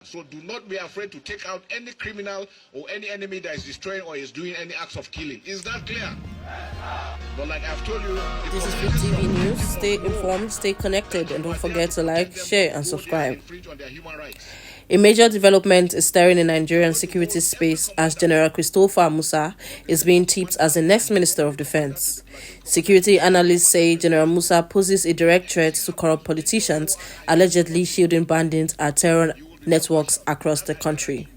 So do not be afraid to take out any criminal or any enemy that is destroying or is doing any acts of killing. Is that clear? But like I've told you, this is FlipTV News. Stay informed, stay connected, and don't forget to like, share, and subscribe. A major development is stirring in Nigerian security space as General Christopher Musa is being tipped as the next Minister of Defense. Security analysts say General Musa poses a direct threat to corrupt politicians, allegedly shielding bandits at terror networks across the country.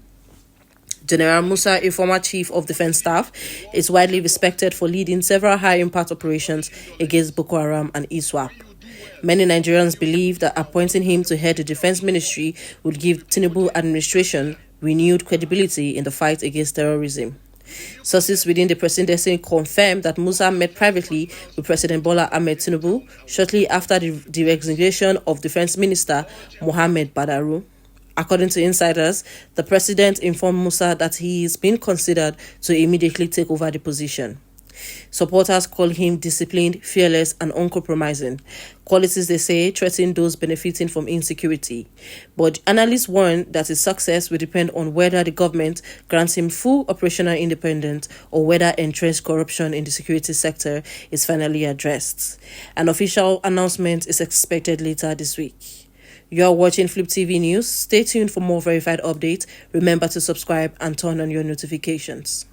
General Musa, a former chief of defense staff, is widely respected for leading several high-impact operations against Boko Haram and ISWAP. Many Nigerians believe that appointing him to head the defense ministry would give Tinubu administration renewed credibility in the fight against terrorism. Sources within the presidency confirmed that Musa met privately with President Bola Ahmed Tinubu shortly after the resignation of Defense Minister Mohammed Badaru. According to insiders, the president informed Musa that he is being considered to immediately take over the position. Supporters call him disciplined, fearless, and uncompromising, qualities they say threaten those benefiting from insecurity. But analysts warn that his success will depend on whether the government grants him full operational independence or whether entrenched corruption in the security sector is finally addressed. An official announcement is expected later this week. You're watching FlipTV News. Stay tuned for more verified updates. Remember to subscribe and turn on your notifications.